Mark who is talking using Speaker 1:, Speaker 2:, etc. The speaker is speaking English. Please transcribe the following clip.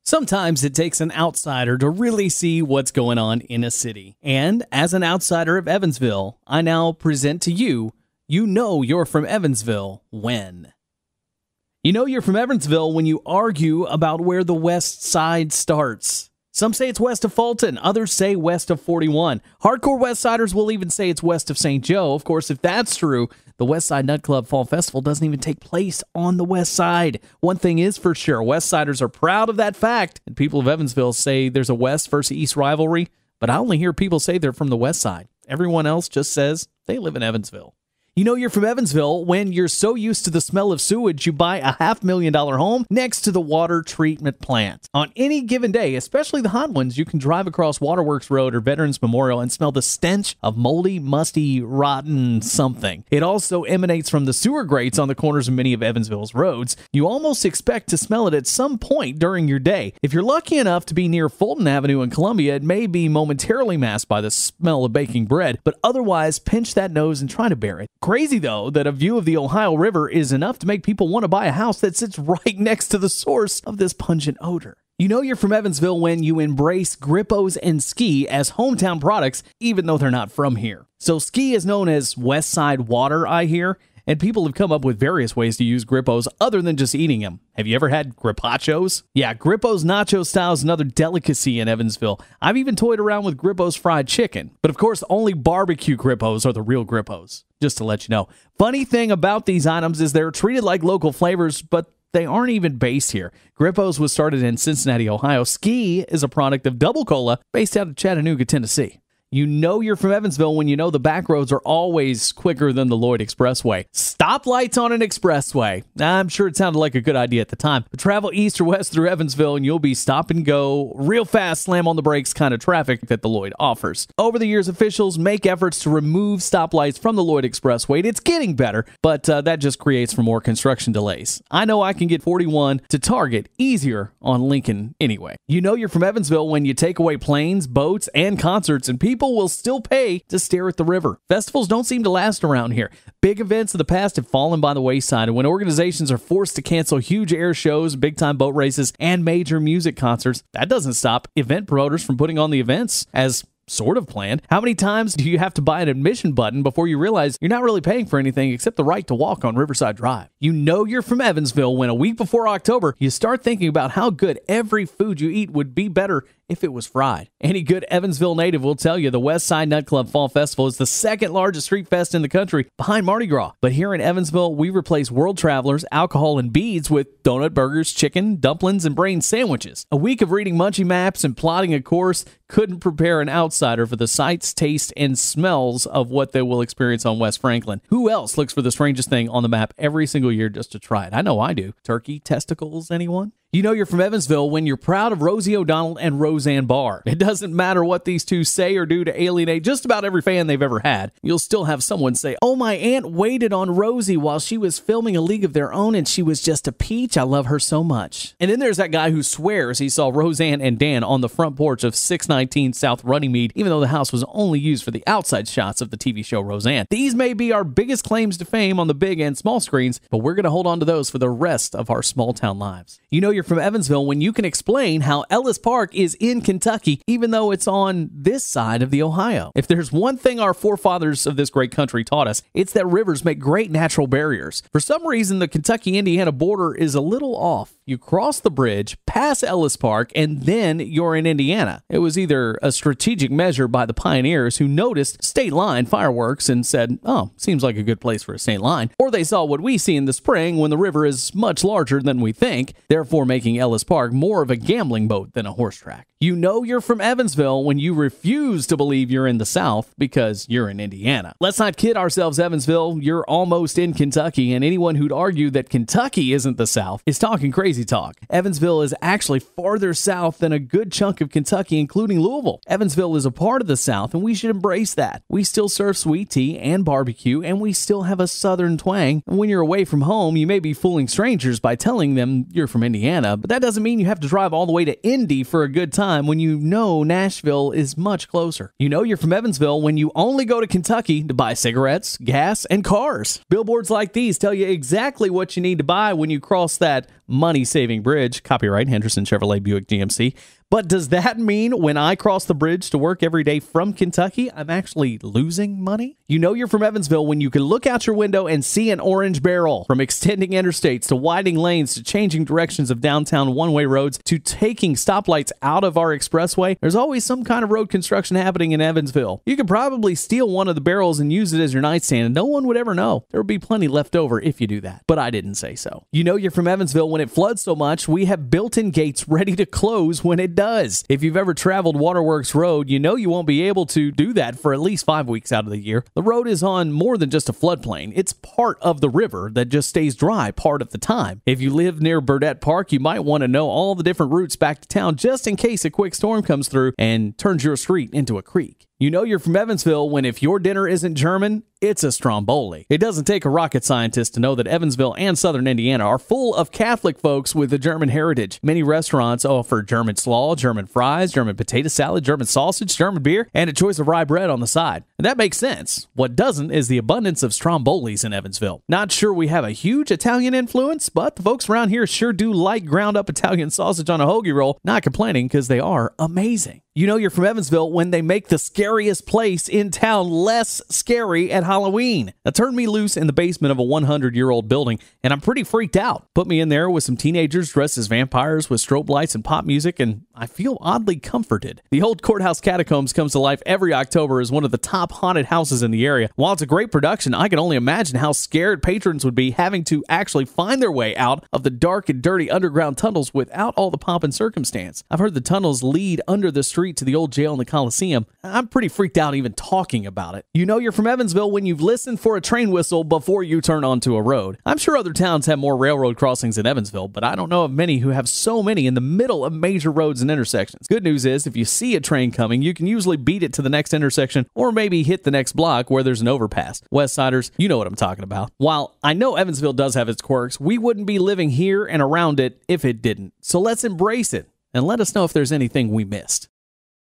Speaker 1: Sometimes it takes an outsider to really see what's going on in a city. And as an outsider of Evansville, I now present to you, you know you're from Evansville when. You know you're from Evansville when you argue about where the west side starts. Some say it's west of Fulton, others say west of 41. Hardcore West Siders will even say it's west of St. Joe. Of course, if that's true, the West Side Nut Club Fall Festival doesn't even take place on the west side. One thing is for sure, West Siders are proud of that fact, and people of Evansville say there's a west versus east rivalry, but I only hear people say they're from the west side. Everyone else just says they live in Evansville. You know you're from Evansville when you're so used to the smell of sewage you buy a $500,000 home next to the water treatment plant. On any given day, especially the hot ones, you can drive across Waterworks Road or Veterans Memorial and smell the stench of moldy, musty, rotten something. It also emanates from the sewer grates on the corners of many of Evansville's roads. You almost expect to smell it at some point during your day. If you're lucky enough to be near Fulton Avenue in Columbia, it may be momentarily masked by the smell of baking bread, but otherwise pinch that nose and try to bear it. Crazy, though, that a view of the Ohio River is enough to make people want to buy a house that sits right next to the source of this pungent odor. You know you're from Evansville when you embrace Grippos and Ski as hometown products, even though they're not from here. So Ski is known as West Side Water, I hear, and people have come up with various ways to use Grippos other than just eating them. Have you ever had Grippachos? Yeah, Grippos nacho style is another delicacy in Evansville. I've even toyed around with Grippos fried chicken. But of course, only barbecue Grippos are the real Grippos, just to let you know. Funny thing about these items is they're treated like local flavors, but they aren't even based here. Grippos was started in Cincinnati, Ohio. Ski is a product of Double Cola based out of Chattanooga, Tennessee. You know you're from Evansville when you know the back roads are always quicker than the Lloyd Expressway. Stoplights on an expressway. I'm sure it sounded like a good idea at the time, but travel east or west through Evansville and you'll be stop and go, real fast, slam on the brakes kind of traffic that the Lloyd offers. Over the years, officials make efforts to remove stoplights from the Lloyd Expressway. It's getting better, but that just creates for more construction delays. I know I can get 41 to Target easier on Lincoln anyway. You know you're from Evansville when you take away planes, boats, and concerts, and people will still pay to stare at the river. Festivals don't seem to last around here. Big events of the past have fallen by the wayside, and when organizations are forced to cancel huge air shows, big-time boat races, and major music concerts, that doesn't stop event promoters from putting on the events as sort of planned. How many times do you have to buy an admission button before you realize you're not really paying for anything except the right to walk on Riverside Drive? You know you're from Evansville when a week before October, you start thinking about how good every food you eat would be better if it was fried. Any good Evansville native will tell you the West Side Nut Club Fall Festival is the second largest street fest in the country behind Mardi Gras. But here in Evansville, we replace world travelers, alcohol, and beads with donut burgers, chicken, dumplings, and brain sandwiches. A week of reading munchie maps and plotting a course couldn't prepare an outsider for the sights, tastes, and smells of what they will experience on West Franklin. Who else looks for the strangest thing on the map every single year just to try it? I know I do. Turkey, testicles, anyone? You know you're from Evansville when you're proud of Rosie O'Donnell and Roseanne Barr. It doesn't matter what these two say or do to alienate just about every fan they've ever had. You'll still have someone say, "Oh, my aunt waited on Rosie while she was filming A League of Their Own and she was just a peach. I love her so much." And then there's that guy who swears he saw Roseanne and Dan on the front porch of 619 South Runnymede, even though the house was only used for the outside shots of the TV show Roseanne. These may be our biggest claims to fame on the big and small screens, but we're going to hold on to those for the rest of our small town lives. You know you're from Evansville when you can explain how Ellis Park is in Kentucky, even though it's on this side of the Ohio. If there's one thing our forefathers of this great country taught us, it's that rivers make great natural barriers. For some reason, the Kentucky-Indiana border is a little off. You cross the bridge, pass Ellis Park, and then you're in Indiana. It was either a strategic measure by the pioneers who noticed state line fireworks and said, "Oh, seems like a good place for a state line," or they saw what we see in the spring when the river is much larger than we think, therefore making Ellis Park more of a gambling boat than a horse track. You know you're from Evansville when you refuse to believe you're in the South because you're in Indiana. Let's not kid ourselves, Evansville. You're almost in Kentucky, and anyone who'd argue that Kentucky isn't the South is talking crazy talk. Evansville is actually farther south than a good chunk of Kentucky, including Louisville. Evansville is a part of the South, and we should embrace that. We still serve sweet tea and barbecue, and we still have a Southern twang. When you're away from home, you may be fooling strangers by telling them you're from Indiana, but that doesn't mean you have to drive all the way to Indy for a good time. time when you know Nashville is much closer. You know you're from Evansville when you only go to Kentucky to buy cigarettes, gas, and cars. Billboards like these tell you exactly what you need to buy when you cross that money-saving bridge. Copyright Henderson Chevrolet Buick GMC. But does that mean when I cross the bridge to work every day from Kentucky, I'm actually losing money? You know you're from Evansville when you can look out your window and see an orange barrel. From extending interstates to widening lanes to changing directions of downtown one-way roads to taking stoplights out of our expressway, there's always some kind of road construction happening in Evansville. You could probably steal one of the barrels and use it as your nightstand, and no one would ever know. There would be plenty left over if you do that. But I didn't say so. You know you're from Evansville when it floods so much, we have built-in gates ready to close when it does. If you've ever traveled Waterworks Road, you know you won't be able to do that for at least 5 weeks out of the year. The road is on more than just a floodplain. It's part of the river that just stays dry part of the time. If you live near Burdett Park, you might want to know all the different routes back to town just in case a quick storm comes through and turns your street into a creek. You know you're from Evansville when if your dinner isn't German, it's a stromboli. It doesn't take a rocket scientist to know that Evansville and southern Indiana are full of Catholic folks with a German heritage. Many restaurants offer German slaw, German fries, German potato salad, German sausage, German beer, and a choice of rye bread on the side. And that makes sense. What doesn't is the abundance of strombolis in Evansville. Not sure we have a huge Italian influence, but the folks around here sure do like ground up Italian sausage on a hoagie roll. Not complaining because they are amazing. You know you're from Evansville when they make the scariest place in town less scary at Halloween. Now turn me loose in the basement of a 100-year-old building, and I'm pretty freaked out. Put me in there with some teenagers dressed as vampires with strobe lights and pop music, and I feel oddly comforted. The old courthouse catacombs comes to life every October as one of the top haunted houses in the area. While it's a great production, I can only imagine how scared patrons would be having to actually find their way out of the dark and dirty underground tunnels without all the pomp and circumstance. I've heard the tunnels lead under the street to the old jail in the Coliseum. I'm pretty freaked out even talking about it. You know you're from Evansville when you've listened for a train whistle before you turn onto a road. I'm sure other towns have more railroad crossings than Evansville, but I don't know of many who have so many in the middle of major roads and intersections. Good news is, if you see a train coming, you can usually beat it to the next intersection or maybe hit the next block where there's an overpass. West Siders, you know what I'm talking about. While I know Evansville does have its quirks, we wouldn't be living here and around it if it didn't. So let's embrace it and let us know if there's anything we missed.